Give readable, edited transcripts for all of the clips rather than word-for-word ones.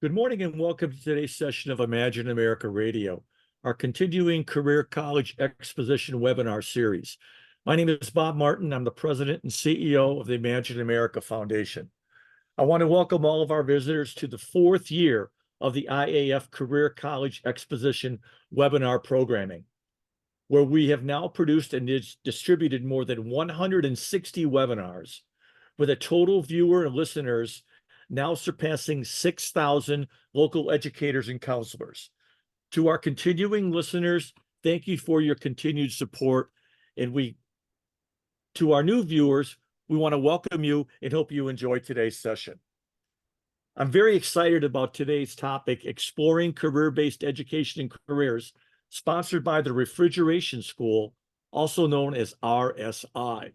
Good morning and welcome to today's session of Imagine America Radio, our continuing Career College Exposition webinar series. My name is Bob Martin. I'm the president and CEO of the Imagine America Foundation. I want to welcome all of our visitors to the fourth year of the IAF Career College Exposition webinar programming, where we have now produced and distributed more than 160 webinars with a total viewer and listeners now surpassing 6,000 local educators and counselors. To our continuing listeners, thank you for your continued support. And to our new viewers, we want to welcome you and hope you enjoy today's session. I'm very excited about today's topic, Exploring Career-Based Education and Careers, sponsored by the Refrigeration School, also known as RSI.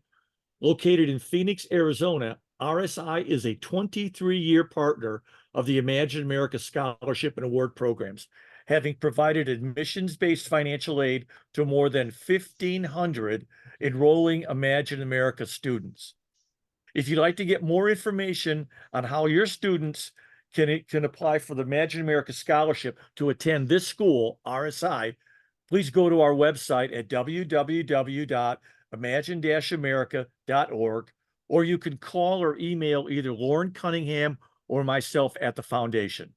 Located in Phoenix, Arizona, RSI is a 23-year partner of the Imagine America Scholarship and Award programs, having provided admissions-based financial aid to more than 1,500 enrolling Imagine America students. If you'd like to get more information on how your students can apply for the Imagine America Scholarship to attend this school, RSI, please go to our website at www.imagine-america.org, or you can call or email either Lauren Cunningham or myself at the foundation.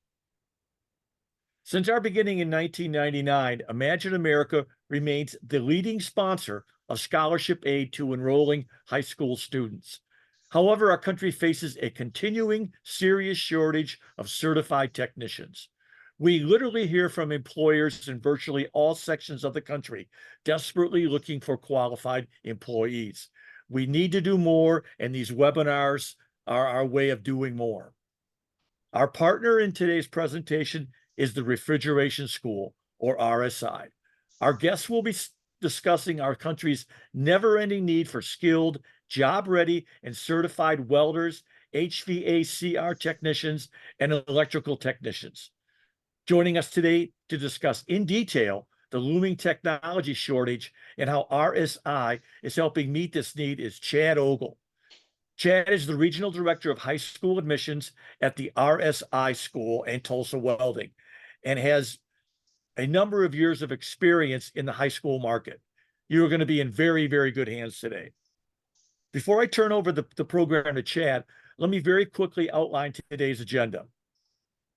Since our beginning in 1999, Imagine America remains the leading sponsor of scholarship aid to enrolling high school students. However, our country faces a continuing serious shortage of certified technicians. We literally hear from employers in virtually all sections of the country desperately looking for qualified employees. We need to do more, and these webinars are our way of doing more. Our partner in today's presentation is the Refrigeration School, or RSI. Our guests will be discussing our country's never-ending need for skilled, job-ready, and certified welders, HVACR technicians, and electrical technicians. Joining us today to discuss in detail the looming technology shortage and how RSI is helping meet this need is Chad Ogle. Chad is the Regional Director of High School Admissions at the RSI School and Tulsa Welding, and has a number of years of experience in the high school market. You are going to be in very, very good hands today. Before I turn over the program to Chad, let me very quickly outline today's agenda.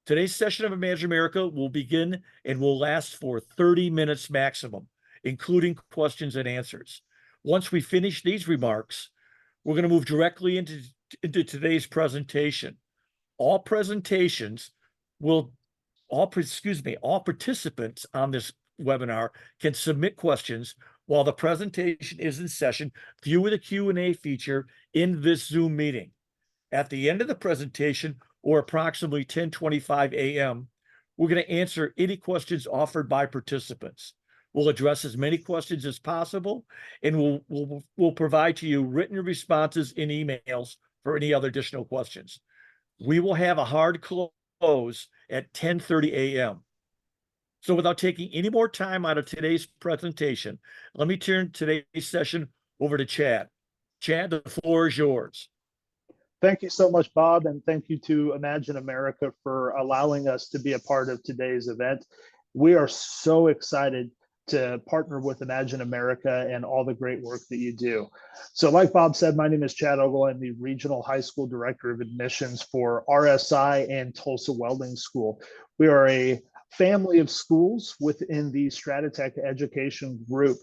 Today's session of Imagine America will begin and will last for 30 minutes maximum, including questions and answers. Once we finish these remarks, we're going to move directly into today's presentation. All participants on this webinar can submit questions while the presentation is in session via the Q&A feature in this Zoom meeting. At the end of the presentation, or approximately 10:25 a.m., we're going to answer any questions offered by participants. We'll address as many questions as possible, and we'll provide to you written responses in emails for any other additional questions. We will have a hard close at 10:30 a.m. So without taking any more time out of today's presentation, let me turn today's session over to Chad. Chad, the floor is yours. Thank you so much, Bob, and thank you to Imagine America for allowing us to be a part of today's event. We are so excited to partner with Imagine America and all the great work that you do. So like Bob said, my name is Chad Ogle. I'm the Regional High School Director of Admissions for RSI and Tulsa Welding School. We are a family of schools within the Stratitech Education Group.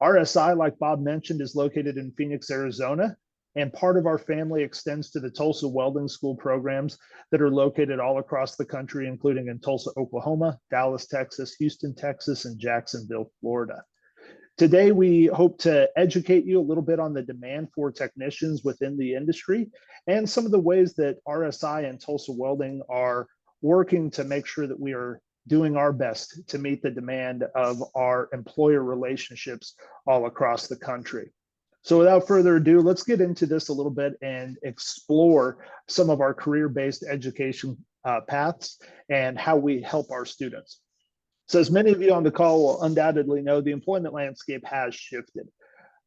RSI, like Bob mentioned, is located in Phoenix, Arizona. And part of our family extends to the Tulsa Welding School programs that are located all across the country, including in Tulsa, Oklahoma, Dallas, Texas, Houston, Texas, and Jacksonville, Florida. Today, we hope to educate you a little bit on the demand for technicians within the industry and some of the ways that RSI and Tulsa Welding are working to make sure that we are doing our best to meet the demand of our employer relationships all across the country. So without further ado, let's get into this a little bit and explore some of our career-based education paths and how we help our students. So as many of you on the call will undoubtedly know, the employment landscape has shifted.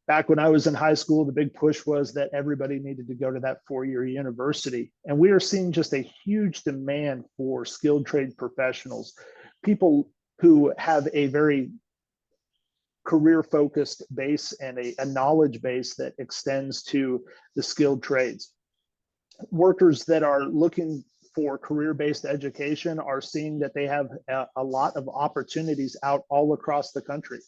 Back when I was in high school, the big push was that everybody needed to go to that 4-year university. And we are seeing just a huge demand for skilled trade professionals, people who have a very career focused base and a knowledge base that extends to the skilled trades. Workers that are looking for career-based education are seeing that they have a lot of opportunities out all across the country.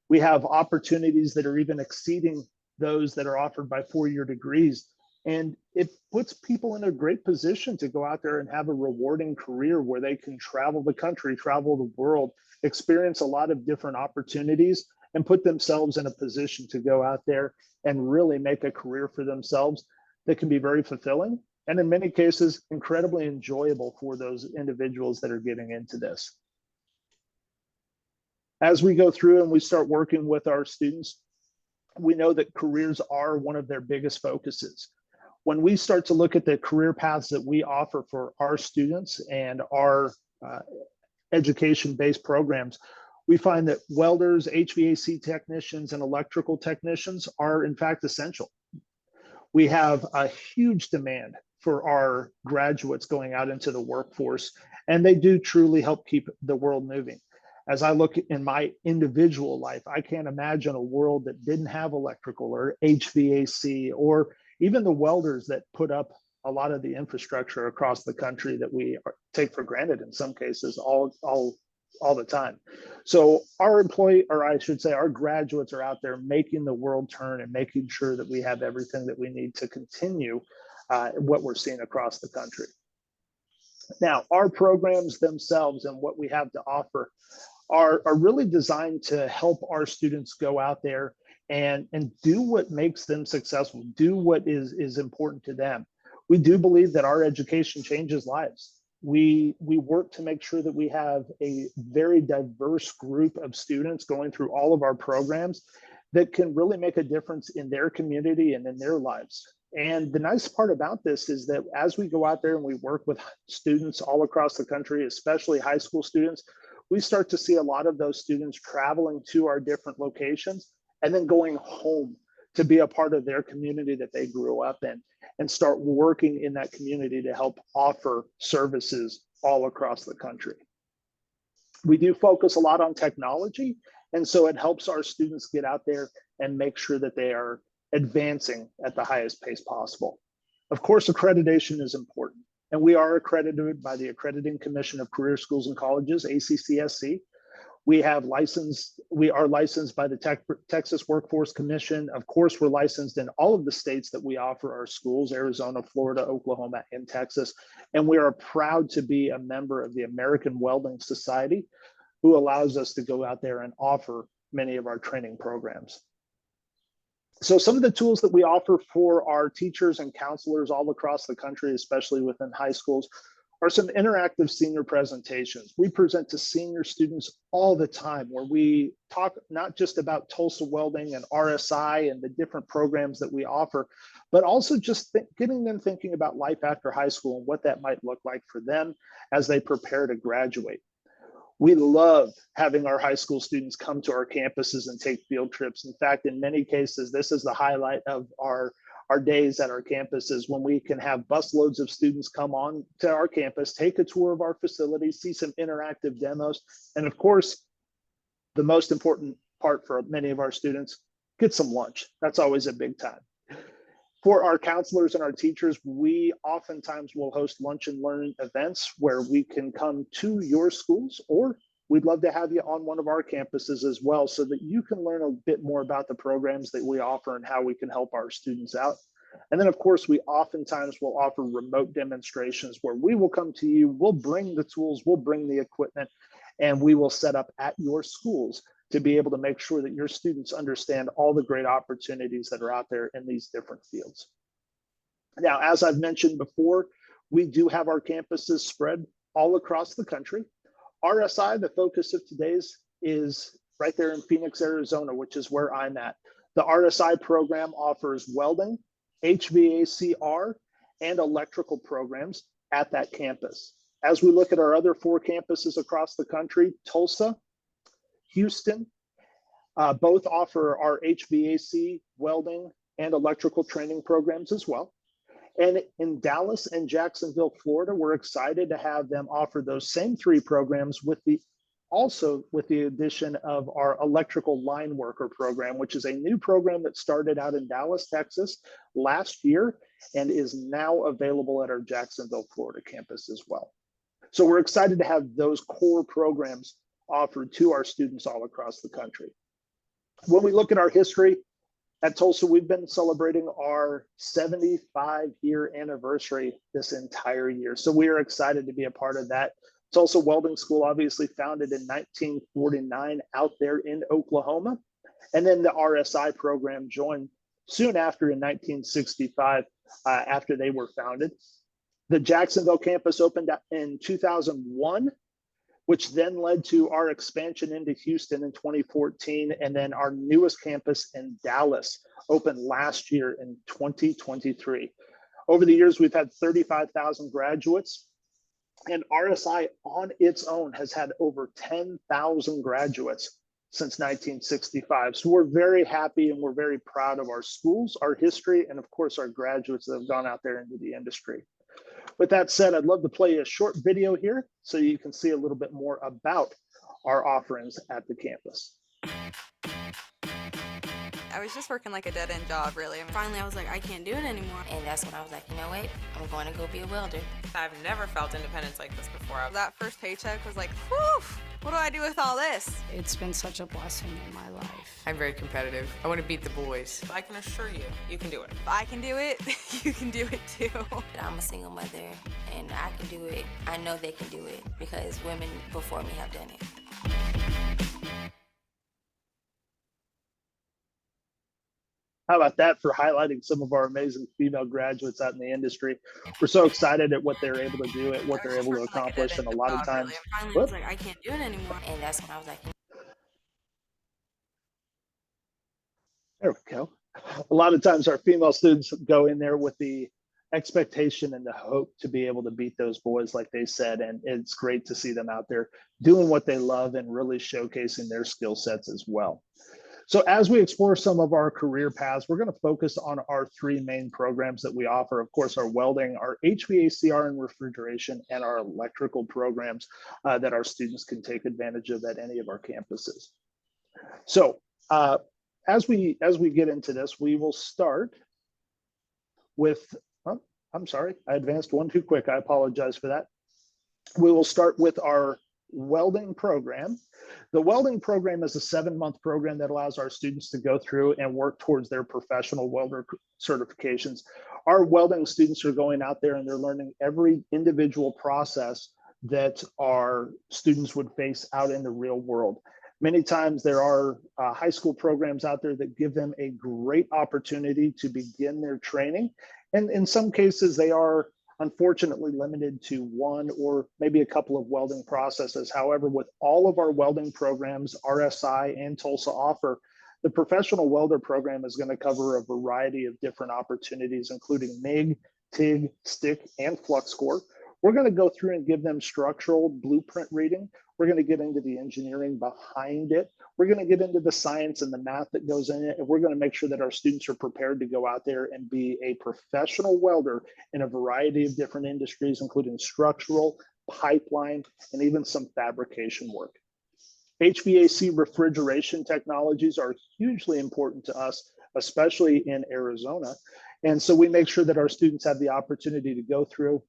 We have opportunities that are even exceeding those that are offered by 4-year degrees. And it puts people in a great position to go out there and have a rewarding career where they can travel the country, travel the world, experience a lot of different opportunities, and put themselves in a position to go out there and really make a career for themselves that can be very fulfilling, and in many cases, incredibly enjoyable for those individuals that are getting into this. As we go through and we start working with our students, we know that careers are one of their biggest focuses. When we start to look at the career paths that we offer for our students and our education-based programs, we find that welders, HVAC technicians, and electrical technicians are in fact essential. We have a huge demand for our graduates going out into the workforce, and they do truly help keep the world moving. As I look in my individual life, I can't imagine a world that didn't have electrical or HVAC, or even the welders that put up a lot of the infrastructure across the country that we take for granted in some cases all the time. So our our graduates are out there making the world turn and making sure that we have everything that we need to continue what we're seeing across the country. Now, our programs themselves and what we have to offer are really designed to help our students go out there and do what makes them successful, do what is important to them. We do believe that our education changes lives. We work to make sure that we have a very diverse group of students going through all of our programs that can really make a difference in their community and in their lives. And the nice part about this is that as we go out there and we work with students all across the country, especially high school students, we start to see a lot of those students traveling to our different locations and then going home to be a part of their community that they grew up in and start working in that community to help offer services all across the country. We do focus a lot on technology, and so it helps our students get out there and make sure that they are advancing at the highest pace possible. Of course, accreditation is important, and we are accredited by the Accrediting Commission of Career Schools and Colleges, ACCSC. We are licensed by the Texas Workforce Commission. Of course, we're licensed in all of the states that we offer our schools: Arizona, Florida, Oklahoma, and Texas. And we are proud to be a member of the American Welding Society, who allows us to go out there and offer many of our training programs. So some of the tools that we offer for our teachers and counselors all across the country, especially within high schools, are some interactive senior presentations. We present to senior students all the time, where we talk not just about Tulsa Welding and RSI and the different programs that we offer, but also just getting them thinking about life after high school and what that might look like for them as they prepare to graduate. We love having our high school students come to our campuses and take field trips. In fact, in many cases, this is the highlight of our days at our campuses, when we can have busloads of students come on to our campus, take a tour of our facilities, see some interactive demos, and of course, the most important part for many of our students, get some lunch. That's always a big time. For our counselors and our teachers, we oftentimes will host lunch and learn events where we can come to your schools, or we'd love to have you on one of our campuses as well, so that you can learn a bit more about the programs that we offer and how we can help our students out. And then, of course, we oftentimes will offer remote demonstrations where we will come to you, we'll bring the tools, we'll bring the equipment, and we will set up at your schools to be able to make sure that your students understand all the great opportunities that are out there in these different fields. Now, as I've mentioned before, we do have our campuses spread all across the country. RSI, the focus of today's, is right there in Phoenix, Arizona, which is where I'm at. The RSI program offers welding, HVACR, and electrical programs at that campus. As we look at our other 4 campuses across the country, Tulsa, Houston, Both offer our HVAC, welding, and electrical training programs as well. And in Dallas and Jacksonville, Florida, we're excited to have them offer those same three programs with the addition of our electrical line worker program, which is a new program that started out in Dallas, Texas last year and is now available at our Jacksonville, Florida campus as well. So we're excited to have those core programs offered to our students all across the country. When we look at our history at Tulsa, we've been celebrating our 75-year anniversary this entire year. So we are excited to be a part of that. Tulsa Welding School, obviously founded in 1949 out there in Oklahoma. And then the RSI program joined soon after in 1965 after they were founded. The Jacksonville campus opened in 2001, which then led to our expansion into Houston in 2014. And then our newest campus in Dallas opened last year in 2023. Over the years, we've had 35,000 graduates. And RSI on its own has had over 10,000 graduates since 1965. So we're very happy and we're very proud of our schools, our history, and of course, our graduates that have gone out there into the industry. With that said, I'd love to play a short video here so you can see a little bit more about our offerings at the campus. I was just working like a dead-end job, really. Finally, I was like, I can't do it anymore. And that's when I was like, you know what? I'm going to go be a welder. I've never felt independence like this before. That first paycheck was like, whew, what do I do with all this? It's been such a blessing in my life. I'm very competitive. I want to beat the boys. I can assure you, you can do it. If I can do it, you can do it too. I'm a single mother, and I can do it. I know they can do it because women before me have done it. How about that for highlighting some of our amazing female graduates out in the industry? We're so excited at what they're able to do, at what they're able to accomplish, and a lot of times. Finally, I was like, I can't do it anymore. And that's when I was like, there we go. A lot of times our female students go in there with the expectation and the hope to be able to beat those boys, like they said, and it's great to see them out there doing what they love and really showcasing their skill sets as well. So as we explore some of our career paths, we're going to focus on our three main programs that we offer. Of course, our welding, our HVACR and refrigeration, and our electrical programs that our students can take advantage of at any of our campuses. So as we get into this, we will start with, oh, I'm sorry, I advanced one too quick. I apologize for that. We will start with our welding program. The welding program is a 7-month program that allows our students to go through and work towards their professional welder certifications. Our welding students are going out there and they're learning every individual process that our students would face out in the real world. Many times there are high school programs out there that give them a great opportunity to begin their training. And in some cases, they are unfortunately limited to one or maybe a couple of welding processes. However, with all of our welding programs, RSI and Tulsa offer, the professional welder program is going to cover a variety of different opportunities, including MIG, TIG, stick, and flux core. We're going to go through and give them structural blueprint reading. We're going to get into the engineering behind it. We're going to get into the science and the math that goes in it. And we're going to make sure that our students are prepared to go out there and be a professional welder in a variety of different industries, including structural, pipeline, and even some fabrication work. HVAC refrigeration technologies are hugely important to us, especially in Arizona. And so we make sure that our students have the opportunity to go through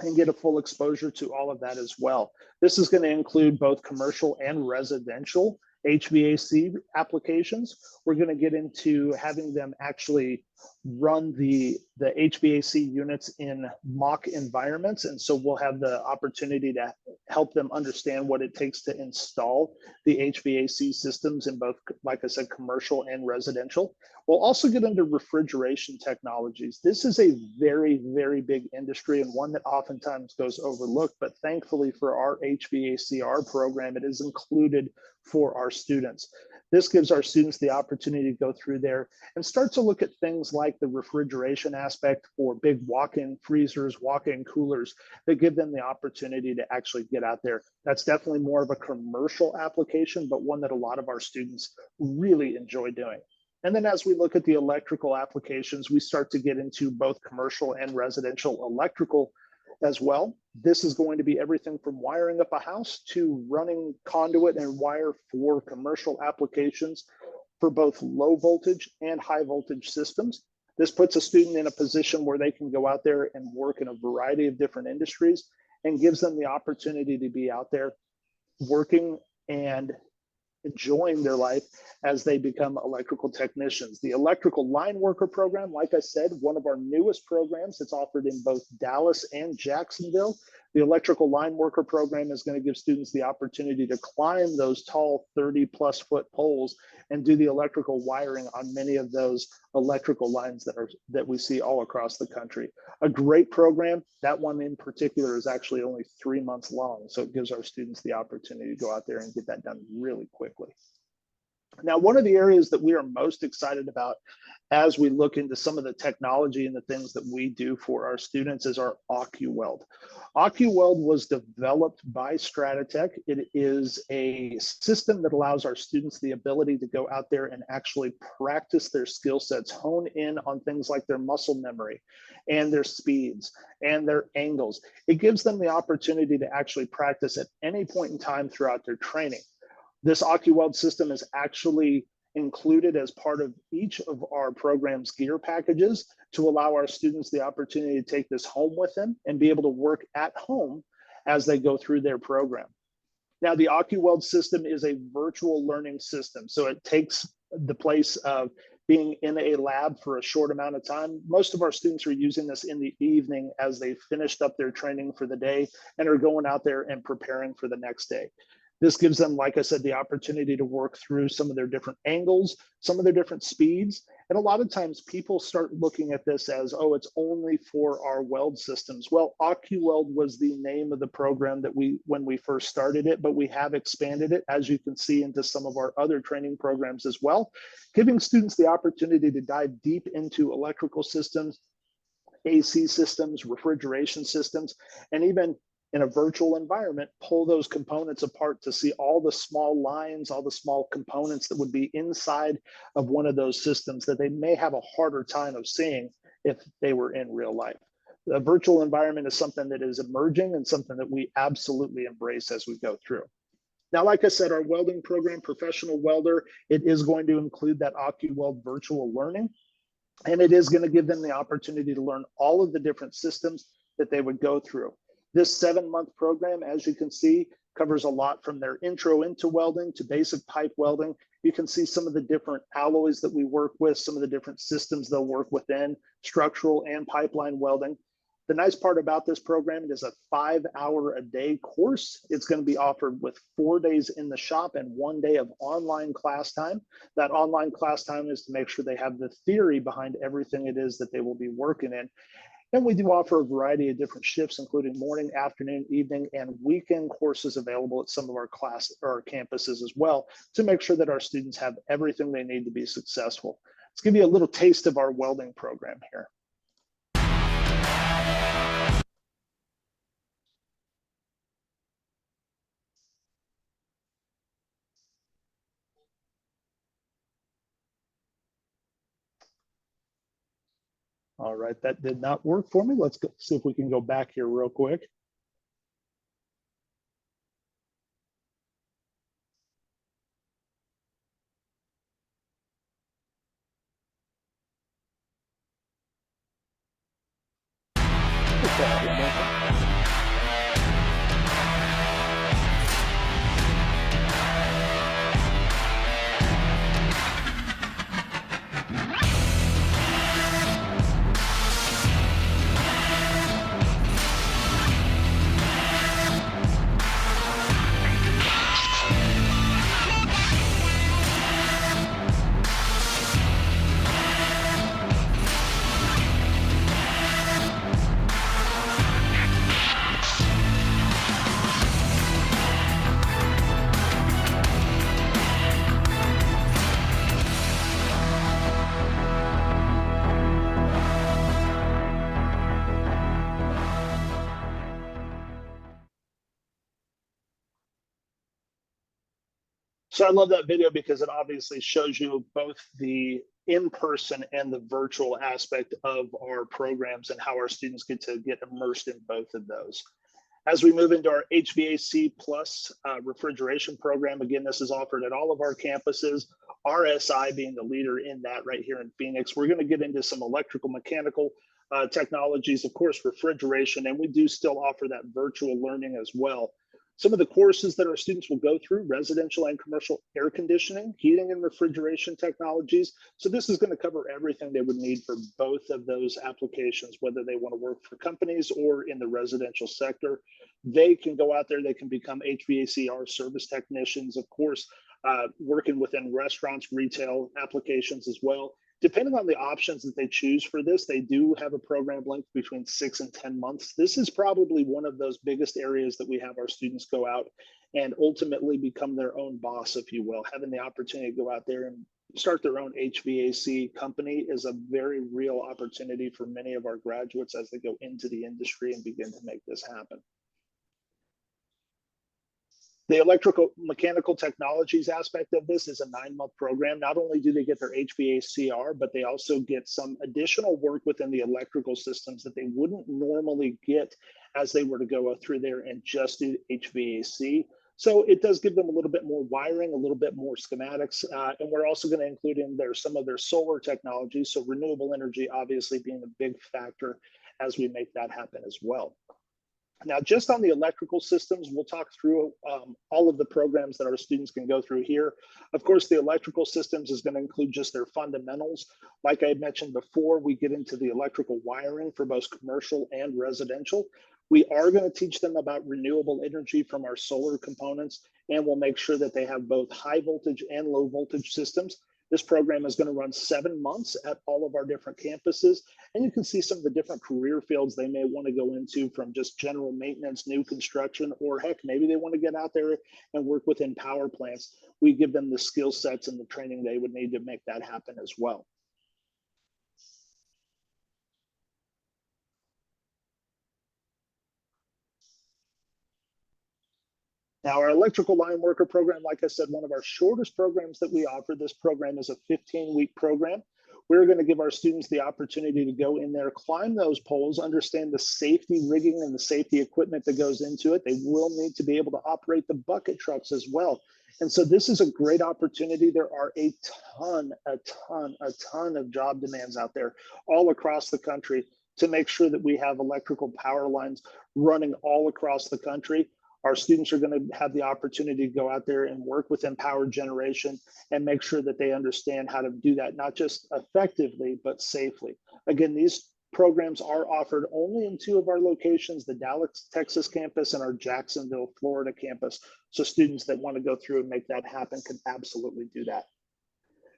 and get a full exposure to all of that as well. This is going to include both commercial and residential HVAC applications. We're going to get into having them actually run the HVAC units in mock environments. And so we'll have the opportunity to help them understand what it takes to install the HVAC systems in both, like I said, commercial and residential. We'll also get into refrigeration technologies. This is a very, very big industry and one that oftentimes goes overlooked, but thankfully for our HVACR program, it is included for our students. This gives our students the opportunity to go through there and start to look at things like the refrigeration aspect for big walk-in freezers, walk-in coolers that give them the opportunity to actually get out there. That's definitely more of a commercial application, but one that a lot of our students really enjoy doing. And then as we look at the electrical applications, we start to get into both commercial and residential electrical as well. This is going to be everything from wiring up a house to running conduit and wire for commercial applications for both low voltage and high voltage systems. This puts a student in a position where they can go out there and work in a variety of different industries and gives them the opportunity to be out there working and enjoying their life as they become electrical technicians. The electrical line worker program, like I said, one of our newest programs. It's offered in both Dallas and Jacksonville. The electrical line worker program is going to give students the opportunity to climb those tall 30+ foot poles and do the electrical wiring on many of those electrical lines that we see all across the country. A great program. That one in particular is actually only 3 months long, so it gives our students the opportunity to go out there and get that done really quickly. Now, one of the areas that we are most excited about as we look into some of the technology and the things that we do for our students is our AccuWeld. AccuWeld was developed by Stratitech. It is a system that allows our students the ability to go out there and actually practice their skill sets, hone in on things like their muscle memory and their speeds and their angles. It gives them the opportunity to actually practice at any point in time throughout their training. This AccuWeld system is actually included as part of each of our program's gear packages to allow our students the opportunity to take this home with them and be able to work at home as they go through their program. Now, the AccuWeld system is a virtual learning system, so it takes the place of being in a lab for a short amount of time. Most of our students are using this in the evening as they finished up their training for the day and are going out there and preparing for the next day. This gives them, like I said, the opportunity to work through some of their different angles, some of their different speeds. And a lot of times people start looking at this as, oh, it's only for our weld systems. Well, AccuWeld was the name of the program that when we first started it, but we have expanded it, as you can see, into some of our other training programs as well, giving students the opportunity to dive deep into electrical systems, AC systems, refrigeration systems, and even in a virtual environment, pull those components apart to see all the small lines, all the small components that would be inside of one of those systems that they may have a harder time of seeing if they were in real life. The virtual environment is something that is emerging and something that we absolutely embrace as we go through. Now, like I said, our welding program, Professional Welder, it is going to include that AccuWeld virtual learning, and it is going to give them the opportunity to learn all of the different systems that they would go through. This 7-month program, as you can see, covers a lot from their intro into welding to basic pipe welding. You can see some of the different alloys that we work with, some of the different systems they'll work within, structural and pipeline welding. The nice part about this program, it is a 5-hour-a-day course. It's going to be offered with 4 days in the shop and 1 day of online class time. That online class time is to make sure they have the theory behind everything it is that they will be working in. And we do offer a variety of different shifts, including morning, afternoon, evening, and weekend courses available at some of our campuses as well, to make sure that our students have everything they need to be successful. Let's give you a little taste of our welding program here. All right, that did not work for me. Let's go see if we can go back here real quick. So I love that video because it obviously shows you both the in-person and the virtual aspect of our programs and how our students get to get immersed in both of those. As we move into our HVAC plus refrigeration program, again, this is offered at all of our campuses, RSI being the leader in that right here in Phoenix. We're going to get into some electrical, mechanical technologies, of course, refrigeration, and we do still offer that virtual learning as well. Some of the courses that our students will go through: residential and commercial air conditioning, heating and refrigeration technologies. So this is going to cover everything they would need for both of those applications, whether they want to work for companies or in the residential sector. They can go out there, they can become HVACR service technicians, of course, working within restaurants, retail applications as well. Depending on the options that they choose for this, they do have a program length between 6 and 10 months. This is probably one of those biggest areas that we have our students go out and ultimately become their own boss, if you will. Having the opportunity to go out there and start their own HVAC company is a very real opportunity for many of our graduates as they go into the industry and begin to make this happen. The electrical mechanical technologies aspect of this is a 9-month program. Not only do they get their HVACR, but they also get some additional work within the electrical systems that they wouldn't normally get as they were to go through there and just do HVAC. So it does give them a little bit more wiring, a little bit more schematics, and we're also going to include in there some of their solar technologies. So renewable energy obviously being a big factor as we make that happen as well. Now, just on the electrical systems, we'll talk through all of the programs that our students can go through here. Of course, the electrical systems is going to include just their fundamentals. Like I mentioned before, we get into the electrical wiring for both commercial and residential. We are going to teach them about renewable energy from our solar components, and we'll make sure that they have both high voltage and low voltage systems. This program is going to run 7 months at all of our different campuses. And you can see some of the different career fields they may want to go into, from just general maintenance, new construction, or heck, maybe they want to get out there and work within power plants. We give them the skill sets and the training they would need to make that happen as well. Now, our electrical line worker program, like I said, one of our shortest programs that we offer. This program is a 15-week program. We're going to give our students the opportunity to go in there, climb those poles, understand the safety rigging and the safety equipment that goes into it. They will need to be able to operate the bucket trucks as well. And so this is a great opportunity. There are a ton of job demands out there all across the country to make sure that we have electrical power lines running all across the country. Our students are going to have the opportunity to go out there and work within power generation and make sure that they understand how to do that, not just effectively, but safely. Again, these programs are offered only in 2 of our locations, the Dallas, Texas campus and our Jacksonville, Florida campus. So students that want to go through and make that happen can absolutely do that.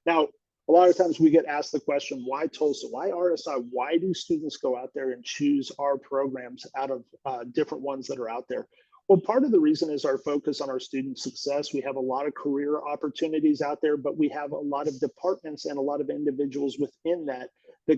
Now, a lot of times we get asked the question, why Tulsa? Why RSI? Why do students go out there and choose our programs out of different ones that are out there? Well, part of the reason is our focus on our student success. We have a lot of career opportunities out there, but we have a lot of departments and a lot of individuals within that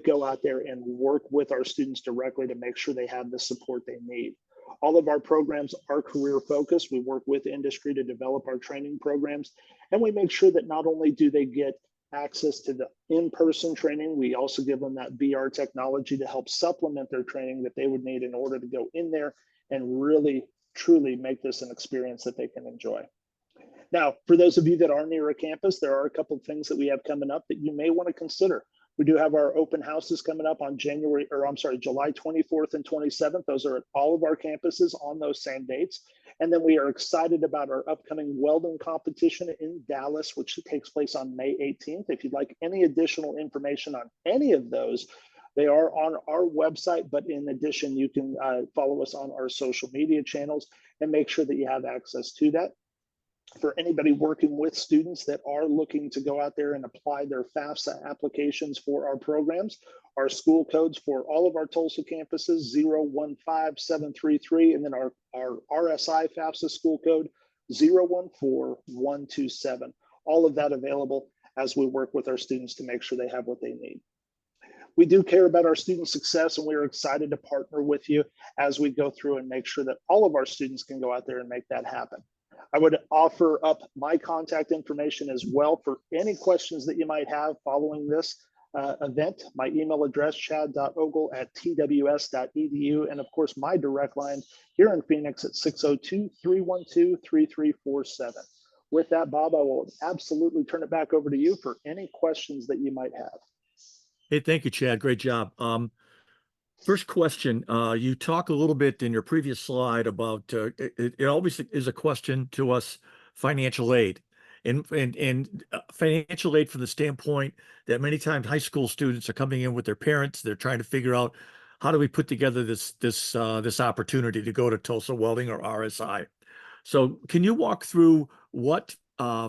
go out there and work with our students directly to make sure they have the support they need. All of our programs are career focused. We work with industry to develop our training programs, and we make sure that not only do they get access to the in-person training, we also give them that VR technology to help supplement their training that they would need in order to go in there and really truly make this an experience that they can enjoy. Now, for those of you that are near a campus, there are a couple of things that we have coming up that you may want to consider. We do have our open houses coming up on July 24th and 27th. Those are at all of our campuses on those same dates. And then we are excited about our upcoming welding competition in Dallas, which takes place on May 18th. If you'd like any additional information on any of those, they are on our website, but in addition, you can follow us on our social media channels and make sure that you have access to that. For anybody working with students that are looking to go out there and apply their FAFSA applications for our programs, our school codes for all of our Tulsa campuses, 015733, and then our RSI FAFSA school code, 014127. All of that available as we work with our students to make sure they have what they need. We do care about our student success, and we're excited to partner with you as we go through and make sure that all of our students can go out there and make that happen. I would offer up my contact information as well for any questions that you might have following this event. My email address, chad.ogle@tws.edu. And of course, my direct line here in Phoenix at 602-312-3347. With that, Bob, I will absolutely turn it back over to you for any questions that you might have. Hey, thank you, Chad. Great job. First question, you talk a little bit in your previous slide about it always is a question to us, financial aid. And financial aid from the standpoint that many times high school students are coming in with their parents. They're trying to figure out how do we put together this opportunity to go to Tulsa Welding or RSI. So can you walk through what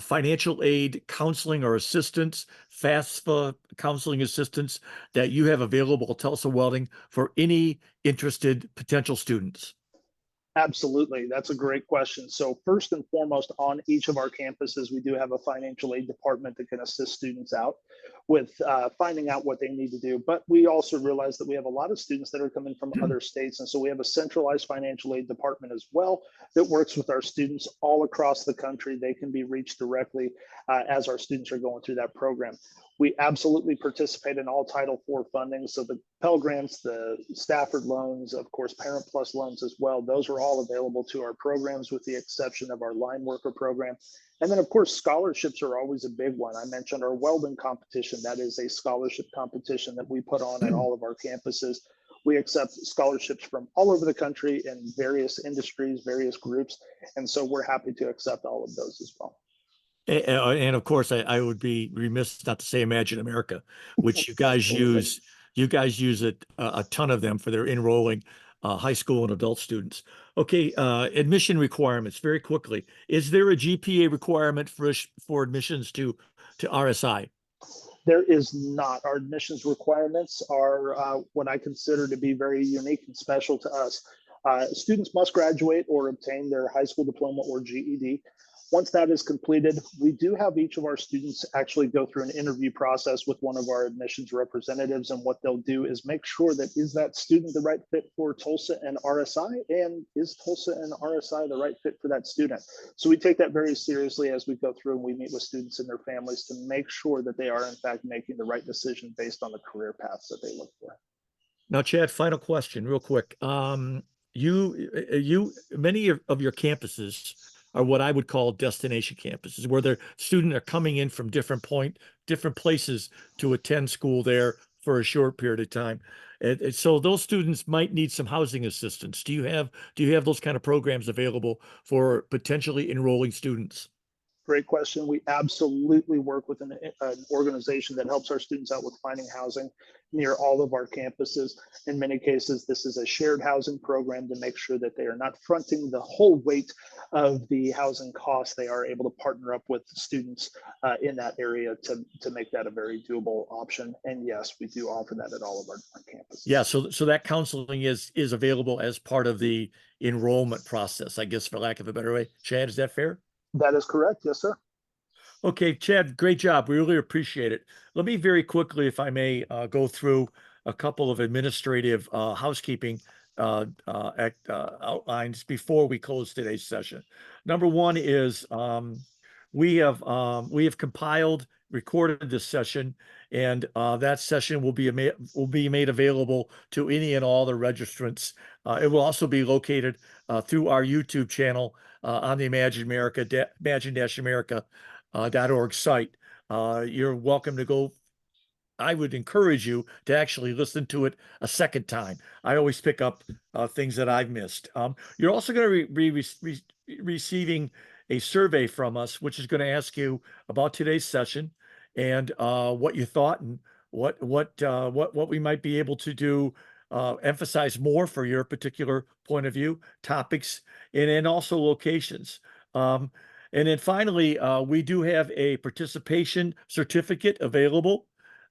financial aid counseling or assistance, FAFSA counseling assistance that you have available at Tulsa Welding for any interested potential students? Absolutely. That's a great question. So first and foremost, on each of our campuses, we do have a financial aid department that can assist students out with finding out what they need to do. But we also realize that we have a lot of students that are coming from other states. And so we have a centralized financial aid department as well that works with our students all across the country. They can be reached directly as our students are going through that program. We absolutely participate in all Title IV funding. So the Pell Grants, the Stafford loans, of course, Parent Plus loans as well. Those are all available to our programs with the exception of our line worker program. And then, of course, scholarships are always a big one. I mentioned our welding competition. That is a scholarship competition that we put on at all of our campuses. We accept scholarships from all over the country in various industries, various groups. And so we're happy to accept all of those as well. And of course, I would be remiss not to say Imagine America, which you guys use. You guys use a ton of them for their enrolling high school and adult students. Okay, admission requirements very quickly. Is there a GPA requirement for admissions to RSI? There is not. Our admissions requirements are what I consider to be very unique and special to us. Students must graduate or obtain their high school diploma or GED. Once that is completed, we do have each of our students actually go through an interview process with one of our admissions representatives. And what they'll do is make sure that is that student the right fit for Tulsa and RSI, and is Tulsa and RSI the right fit for that student? So we take that very seriously as we go through and we meet with students and their families to make sure that they are in fact making the right decision based on the career paths that they look for. Now, Chad, final question real quick. Many of your campuses are what I would call destination campuses, where their students are coming in from different places to attend school there for a short period of time. And so those students might need some housing assistance. Do you have those kind of programs available for potentially enrolling students? Great question. We absolutely work with an organization that helps our students out with finding housing near all of our campuses. In many cases, this is a shared housing program to make sure that they are not fronting the whole weight of the housing costs. They are able to partner up with students in that area to make that a very doable option. And yes, we do offer that at all of our campuses. Yeah, so that counseling is available as part of the enrollment process, I guess, for lack of a better way. Chad, is that fair? That is correct. Yes, sir. Okay, Chad, great job. We really appreciate it. Let me very quickly, if I may, go through a couple of administrative housekeeping outlines before we close today's session. Number one is we have recorded this session, and that session will be made available to any and all the registrants. It will also be located through our YouTube channel on the Imagine-America.org site. You're welcome to go. I would encourage you to actually listen to it a second time. I always pick up things that I've missed. You're also going to be receiving a survey from us, which is going to ask you about today's session and what you thought and what we might be able to do, emphasize more for your particular point of view, topics, and also locations. And then finally, we do have a participation certificate available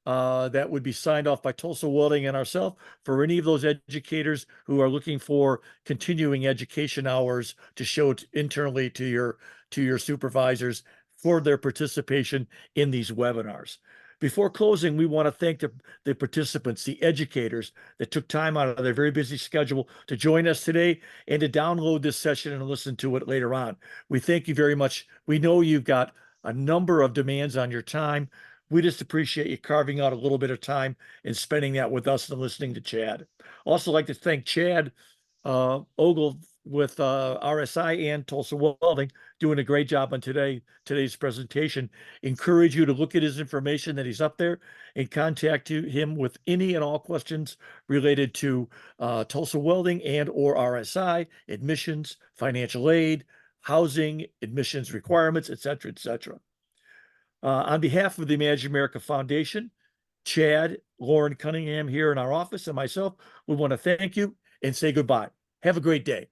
that would be signed off by Tulsa Welding and ourselves for any of those educators who are looking for continuing education hours to show internally to your supervisors for their participation in these webinars. Before closing, we want to thank the participants, the educators that took time out of their very busy schedule to join us today and to download this session and listen to it later on. We thank you very much. We know you've got a number of demands on your time. We just appreciate you carving out a little bit of time and spending that with us and listening to Chad. Also like to thank Chad Ogle with RSI and Tulsa Welding, doing a great job on today's presentation. Encourage you to look at his information that he's up there and contact him with any and all questions related to Tulsa Welding and or RSI, admissions, financial aid, housing, admissions requirements, et cetera, et cetera. On behalf of the Imagine America Foundation, Chad, Lauren Cunningham here in our office, and myself, we want to thank you and say goodbye. Have a great day.